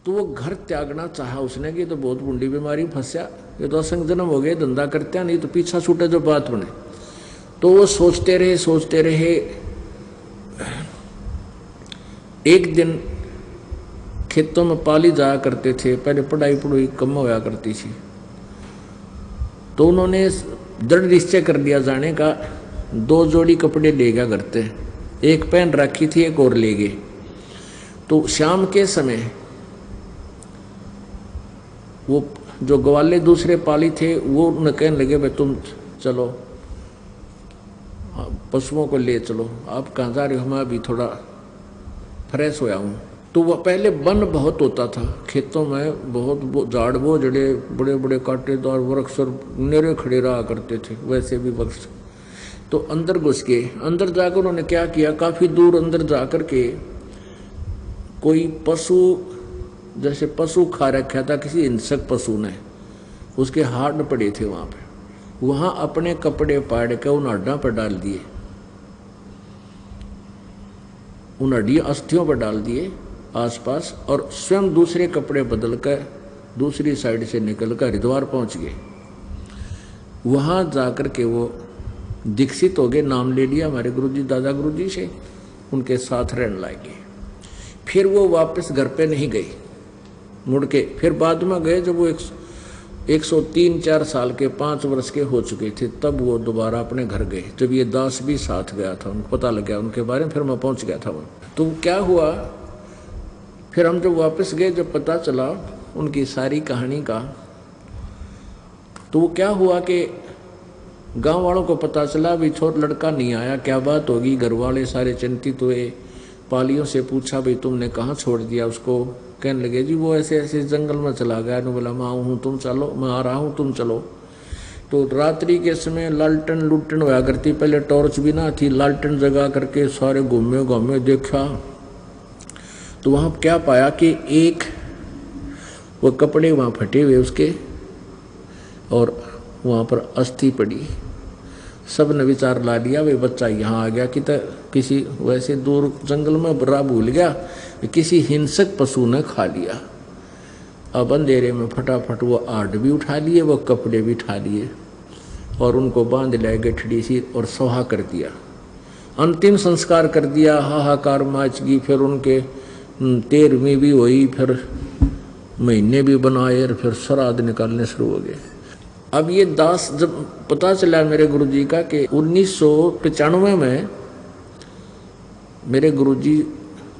तो वो घर त्यागना चाहा उसने कि तो बहुत बुंडी बीमारी फंसा, ये तो असंग जन्म हो गए, धंधा करते नहीं तो पीछा छूटे जो बात बने। तो वो सोचते रहे। एक दिन खेतों में पाली जाया करते थे, पहले पढ़ाई कम होया करती थी, तो उन्होंने दृढ़ निश्चय कर लिया जाने का। 2 जोड़ी कपड़े ले गया घर से, एक पहन रखी थी, एक और ले गए। तो शाम के समय वो जो ग्वाले दूसरे पाली थे वो उन्हें कहने लगे, भाई तुम चलो पशुओं को ले चलो, आप कहाँ जा रहे हो? मैं अभी थोड़ा फ्रेश होया हूँ। तो वह पहले वन बहुत होता था खेतों में, बहुत झाड़ वो जड़े बड़े बड़े कांटेदार वृक्ष और नेरे खड़े रहा करते थे, वैसे भी वृक्ष। तो अंदर घुस गए। अंदर जाकर उन्होंने क्या किया, काफ़ी दूर अंदर जा कर के कोई पशु, जैसे पशु खा रखा था किसी हिंसक पशु ने, उसके हाड पड़े थे वहाँ पे, वहाँ अपने कपड़े पाड़ के उन हड्डा पर डाल दिए, उन हड्डियों अस्थियों पर डाल दिए आसपास, और स्वयं दूसरे कपड़े बदल कर दूसरी साइड से निकल कर हरिद्वार पहुँच गए। वहाँ जाकर के वो दीक्षित हो गए, नाम ले लिया हमारे गुरुजी दादा गुरुजी से, उनके साथ रहने लगे। फिर वो वापस घर पे नहीं गए मुड़ के, फिर बाद में गए जब वो 103-4 साल के 5 वर्ष के हो चुके थे, तब वो दोबारा अपने घर गए, जब ये दास भी साथ गया था, उनको पता लग गया उनके बारे में, फिर मैं पहुंच गया था वहाँ। तो क्या हुआ, फिर हम जब वापस गए, जब पता चला उनकी सारी कहानी का, तो वो क्या हुआ कि गांव वालों को पता चला भी छोट लड़का नहीं आया, क्या बात होगी। घर वाले सारे चिंतित हुए, पालियों से पूछा भाई तुमने कहाँ छोड़ दिया उसको? कहने लगे जी वो ऐसे ऐसे जंगल में चला गया। ने बोला मैं आऊँ हूँ, तुम चलो, मैं आ रहा हूँ, तुम चलो। तो रात्रि के समय लालटेन लुटन होया करती, पहले टॉर्च भी ना थी, लालटेन जगा करके सारे घूमे देखा। तो वहाँ क्या पाया कि एक वो कपड़े वहाँ फटे हुए उसके, और वहाँ पर अस्थि पड़ी। सब ने विचार ला लिया वे बच्चा यहाँ आ गया कि तो किसी वैसे दूर जंगल में बुरा भूल गया, किसी हिंसक पशु ने खा लिया। अब अंधेरे में फटाफट वो आड़ भी उठा लिए, वो कपड़े भी उठा लिए, और उनको बांध लाए गठड़ी सी और सहा कर दिया, अंतिम संस्कार कर दिया। हाहाकार मच गई। फिर उनके 13वीं भी हुई, फिर महीने भी बनाए, और फिर श्राद्ध निकालने शुरू हो गए। अब ये दास जब पता चला मेरे गुरुजी का कि 1995 में मेरे गुरुजी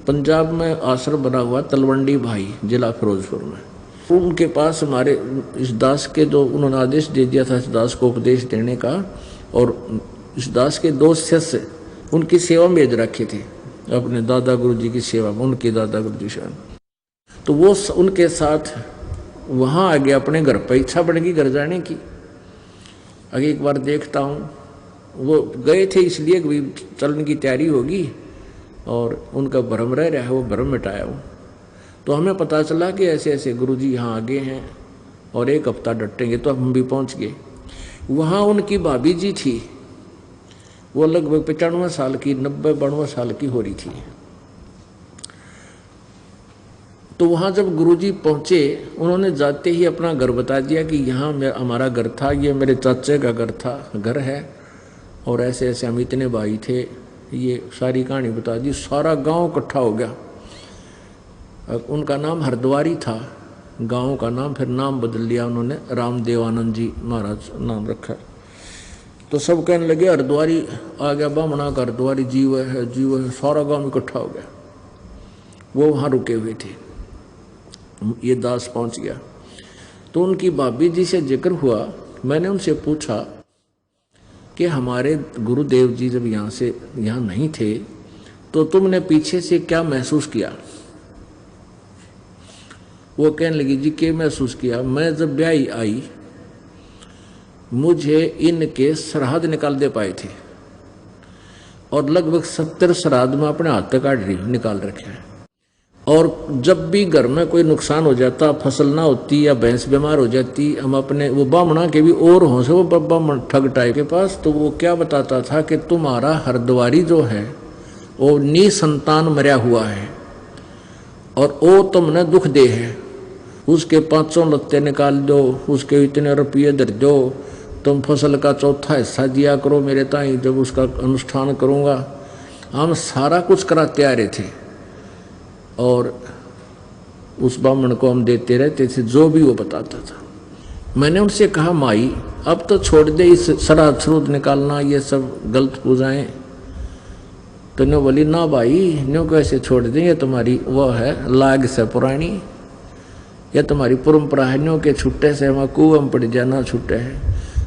पंजाब में आश्रम बना हुआ तलवंडी भाई, जिला फिरोजपुर में, उनके पास हमारे इस दास के, जो उन्होंने आदेश दे दिया था इस दास को उपदेश देने का, और इस दास के 2 शिष्य उनकी सेवा में भेज रखे थे, अपने दादा गुरुजी की सेवा में, उनके दादा गुरुजी से। तो वो उनके साथ वहाँ आ गया अपने घर पर। इच्छा बढ़ गई घर जाने की, आगे एक बार देखता हूँ। वो गए थे इसलिए कि चलने की तैयारी होगी, और उनका भ्रम रह रहा है, वो भ्रम मिटाया हूँ। तो हमें पता चला कि ऐसे ऐसे गुरुजी यहाँ आगे हैं और 1 हफ्ता डटेंगे, तो हम भी पहुँच गए। वहाँ उनकी भाभी जी थी, वो लगभग 95 साल की, 90-92 साल की हो रही थी। तो वहाँ जब गुरुजी पहुँचे, उन्होंने जाते ही अपना घर बता दिया कि यहाँ हमारा घर था, ये मेरे चाचे का घर है, और ऐसे ऐसे हम इतने भाई थे, ये सारी कहानी बता दी। सारा गांव इकट्ठा हो गया। उनका नाम हरद्वारी था गांव का नाम, फिर नाम बदल लिया उन्होंने, रामदेवानंद जी महाराज नाम रखा। तो सब कहने लगे हरद्वारी आ गया, बामणा का हरद्वारी जीव है। सारा गांव इकट्ठा हो गया। वो वहाँ रुके हुए थे, ये दास पहुँच गया। तो उनकी भाभी जी से जिक्र हुआ। मैंने उनसे पूछा कि हमारे गुरुदेव जी जब यहाँ नहीं थे तो तुमने पीछे से क्या महसूस किया? वो कहने लगी जी क्या महसूस किया, मैं जब ब्याही आई मुझे इनके श्राद्ध निकाल दे पाए थे, और लगभग 70 श्राद्ध में अपने हाथ काट निकाल रखे हैं। और जब भी घर में कोई नुकसान हो जाता, फसल ना होती या भैंस बीमार हो जाती, हम अपने वो बामणा के भी और हों से वो बामण ठग टाइप के पास, तो वो क्या बताता था कि तुम्हारा हरद्वारी जो है वो निसंतान मरा हुआ है, और वो तुमने दुख दे है, उसके 500 लत्ते निकाल दो, उसके इतने रुपये दर दो, तुम फसल का चौथा हिस्सा दिया करो मेरे ताई, जब उसका अनुष्ठान करूँगा। हम सारा कुछ कराते आ रहे थे और उस ब्राह्मण को हम देते रहते थे जो भी वो बताता था। मैंने उनसे कहा माई अब तो छोड़ दे इस श्राद्ध श्रुद्ध निकालना, ये सब गलत पूजाएं। तो न्यो बोली ना भाई, न्यो कैसे छोड़ दें, ये तुम्हारी वो है लाग से पुरानी, ये तुम्हारी परंपरा है, न्यो के छुट्टे से हम कुआं में पड़ जाना छुट्टे है।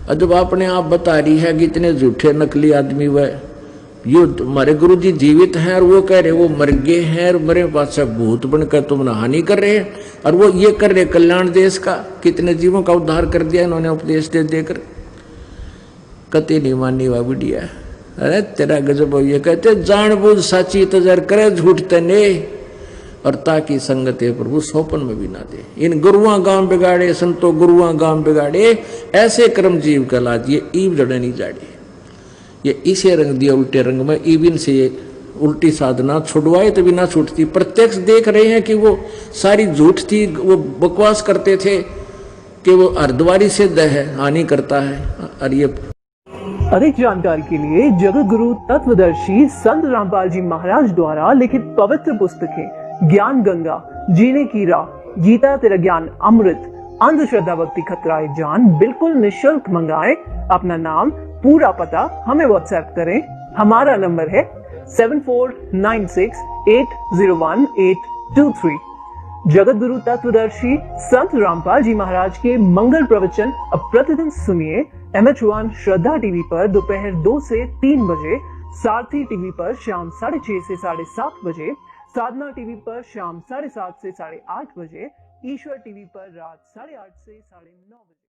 और जब आपने आप बता रही है कि इतने झूठे नकली आदमी वह यो हमारे गुरु जी जीवित हैं और वो कह रहे वो मर गए हैं और मेरे पास भूत बनकर तुम हानि कर रहे हैं, और वो ये कर रहे कल्याण देश का, कितने जीवों का उद्धार कर दिया इन्होंने उपदेश दे देकर। कति नहीं मानी हुआ बुढ़िया, अरे तेरा गजब हो। ये कहते जानबूझ साची तजर करे झूठ तने, और ताकि संगत है प्रभु सौपन में भी ना दे। इन गुरुआ गांव बिगाड़े संतो गुरुआ गांव बिगाड़े, ऐसे कर्म जीव कला दिए ईब जड़े नहीं जाड़े। ये इसे रंग दिया उल्टे रंग में, ईबिन से ये उल्टी साधना छुड़वाए तभी ना छूटती। प्रत्यक्ष देख रहे हैं कि वो सारी झूठ थी, वो बकवास करते थे कि वो अर्धवारी सिद्ध है, हानि करता है। और ये अधिक जानकारी के लिए जगत गुरु तत्वदर्शी संत रामपाल जी महाराज द्वारा लिखित पवित्र पुस्तकें ज्ञान गंगा, जीने की राह, गीता तेरा ज्ञान अमृत, अंधश्रद्धा भक्ति खतराए जान बिल्कुल निःशुल्क मंगाएं। अपना नाम पूरा पता हमें व्हाट्सएप करें। हमारा नंबर है 7496801823। जगत गुरु तत्वदर्शी संत रामपाल जी महाराज के मंगल प्रवचन अब प्रतिदिन सुनिए MH1 श्रद्धा टीवी पर दोपहर 2 से 3 बजे, सारथी टीवी पर शाम 6:30 से 7:30 बजे, साधना टीवी पर शाम 7:30 से 8:30 बजे, ईश्वर टीवी पर रात 8:30 से 9:30 बजे।